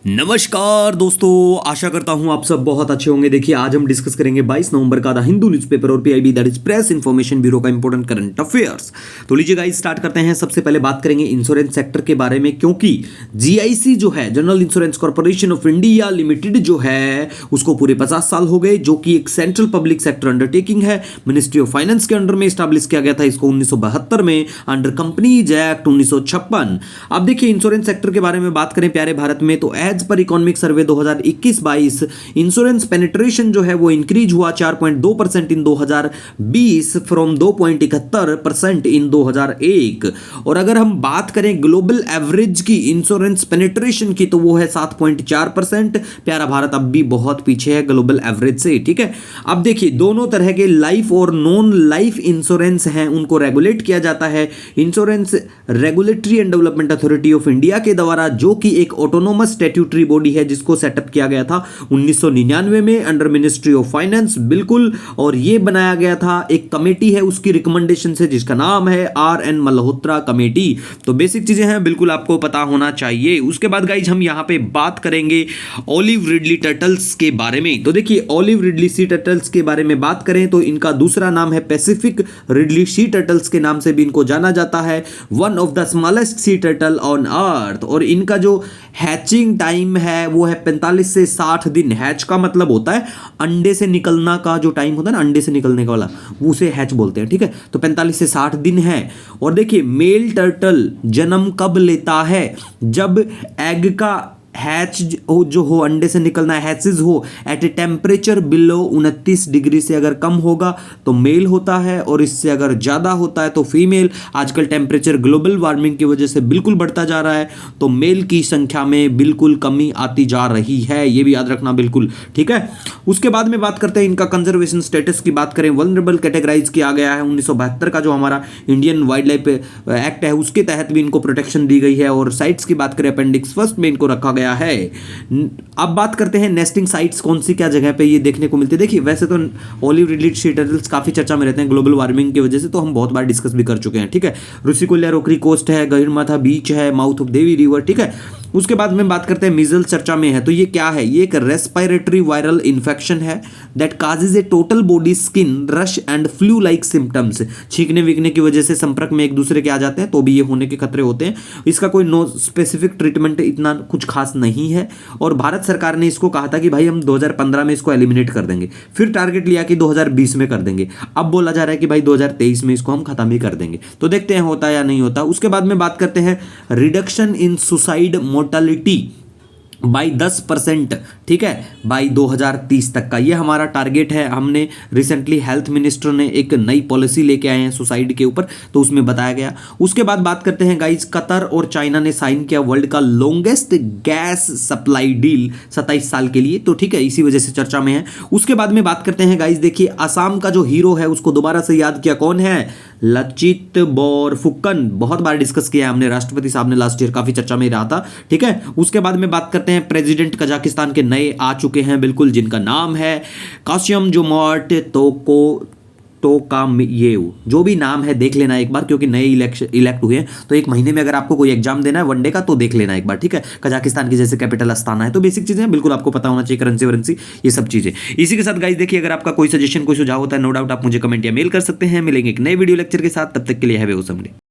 नमस्कार दोस्तों, आशा करता हूं आप सब बहुत अच्छे होंगे। देखिए आज हम डिस्कस करेंगे 22 नवंबर का द हिंदू न्यूज़पेपर और PIB that is press information bureau का इंपॉर्टेंट करंट अफेयर्स। तो लीजिए गाइस स्टार्ट करते हैं। सबसे पहले बात करेंगे इंश्योरेंस सेक्टर के बारे में, क्योंकि जीआईसी जो है general insurance corporation of India limited जो है उसको पूरे 50 साल हो गए, जो कि एक सेंट्रल पब्लिक सेक्टर अंडरटेकिंग है। मिनिस्ट्री ऑफ फाइनेंस के अंडर में स्टैब्लिश किया गया था इसको 1972 में अंडर कंपनीज एक्ट 1956। अब देखिए इंश्योरेंस सेक्टर के बारे में बात करें प्यारे भारत में, तो as per economic survey 2021-22 insurance penetration जो है वो इंक्रीज हुआ 4.2% इन 2020 फ्रॉम 2.71% इन 2001। और अगर हम बात करें ग्लोबल एवरेज की इंश्योरेंस पेनिट्रेशन की, तो वो है 7.4%। प्यारा भारत अब भी बहुत पीछे है ग्लोबल एवरेज से, ठीक है। अब देखिए दोनों तरह के लाइफ और नॉन लाइफ इंश्योरेंस हैं, उनको रेगुलेट किया जाता है insurance regulatory and development authority of India के द्वारा, जो कि एक ऑटोनोमस स्टैट्यूटरी बॉडी है जिसको सेटअप किया गया था 1999 में अंडर मिनिस्ट्री ऑफ फाइनेंस, बिल्कुल। और ये बनाया गया था एक कमेटी है उसकी रिकमेंडेशन से, जिसका नाम है आर.एन. मल्होत्रा कमेटी। तो बेसिक चीजें हैं, बिल्कुल आपको पता होना चाहिए। उसके बाद गाइज हम यहां पे बात करेंगे ऑलिव रिडली टर्टल्स के बारे में। तो देखिए ऑलिव रिडली सी टर्टल्स के बारे में बात करें तो इनका दूसरा नाम है पैसिफिक रिडली सी टर्टल्स के नाम से भी इनको जाना जाता है। One of the smallest sea turtle on earth. और इनका जो हैचिंग टाइम है वो है 45 से 60 दिन। हैच का मतलब होता है अंडे से निकलना का जो टाइम होता है ना, अंडे से निकलने का वाला, वो उसे हैच बोलते हैं, ठीक है। तो 45 से 60 दिन है। और देखिए मेल टर्टल जन्म कब लेता है? जब एग का हैच जो हो, अंडे से निकलना हैचेस हो at a temperature below 29 degree से अगर कम होगा तो मेल होता है, और इससे अगर ज़्यादा होता है तो फीमेल। आजकल टेम्परेचर ग्लोबल वार्मिंग की वजह से बिल्कुल बढ़ता जा रहा है, तो मेल की संख्या में बिल्कुल कमी आती जा रही है, ये भी याद रखना बिल्कुल, ठीक है। उसके बाद में बात करते हैं इनका कंजर्वेशन स्टेटस की बात करें, वल्नरेबल कैटेगराइज किया गया है 1972 का जो हमारा इंडियन वाइल्ड लाइफ एक्ट है उसके तहत भी इनको प्रोटेक्शन दी गई है। और साइट्स की बात करें अपेंडिक्स फर्स्ट में इनको रखा गया है। अब बात करते हैं नेस्टिंग साइट्स कौन सी क्या जगह पे ये देखने को मिलती है। देखिए वैसे तो ऑलिव रिडली सी टर्टल्स काफी चर्चा में रहते हैं ग्लोबल वार्मिंग की वजह से, तो हम बहुत बार डिस्कस भी कर चुके हैं, ठीक है। ऋषिकुल्या रोकरी कोस्ट है, गहिरमाथा बीच है, माउथ ऑफ देवी रिवर, ठीक है। उसके बाद में बात करते हैं मीजल्स चर्चा में है, तो ये क्या है? ये एक रेस्पिरेटरी वायरल इन्फेक्शन है that causes a total body skin rash and flu like symptoms. छींकने वीकने की वजह से संपर्क में एक दूसरे के आ जाते हैं तो भी ये होने के खतरे होते हैं। इसका कोई नो स्पेसिफिक ट्रीटमेंट इतना कुछ खास नहीं है, और भारत सरकार ने इसको कहा था कि भाई हम 2015 में इसको एलिमिनेट कर देंगे, फिर टारगेट लिया कि 2020 में कर देंगे, अब बोला जा रहा है कि भाई 2023 में इसको हम खत्म ही कर देंगे। तो देखते हैं होता या नहीं होता। उसके बाद में बात करते हैं reduction in suicide mortality by 10%, ठीक है, बाई 2030 तक का ये हमारा टारगेट है। हमने रिसेंटली हेल्थ मिनिस्टर ने एक नई पॉलिसी लेके आए हैं सुसाइड के ऊपर, तो उसमें बताया गया। उसके बाद बात करते हैं गाइज, कतर और चाइना ने साइन किया वर्ल्ड का लॉन्गेस्ट गैस सप्लाई डील 27 साल के लिए, तो ठीक है इसी वजह से चर्चा में है। उसके बाद में बात करते हैं गाइज, देखिए असम का जो हीरो है उसको दोबारा से याद किया, कौन है? लचित बोरफुकन। बहुत बार डिस्कस किया है हमने, राष्ट्रपति साहब ने लास्ट ईयर काफी चर्चा में रहा था, ठीक है। उसके बाद में बात करते हैं प्रेसिडेंट कजाकिस्तान के नए आ चुके हैं बिल्कुल, जिनका नाम है कासिम-जोमार्ट तोकामयेव। जो भी नाम है देख लेना एक बार, क्योंकि नए इलेक्ट हुए हैं, तो एक महीने में अगर आपको कोई एग्जाम देना है वनडे का तो देख लेना एक बार, ठीक है। कजाकिस्तान की जैसे कैपिटल अस्ताना है, तो बेसिक चीजें बिल्कुल आपको पता होना चाहिए, करेंसी वरेंसी ये सब चीजें। इसी के साथ गाइस देखिए अगर आपका कोई सजेशन कोई सुझाव होता है, नो डाउट आप मुझे कमेंट या मेल कर सकते हैं। मिलेंगे एक नए वीडियो लेक्चर के साथ, तब तक के लिए हैव ए ऑसम डे।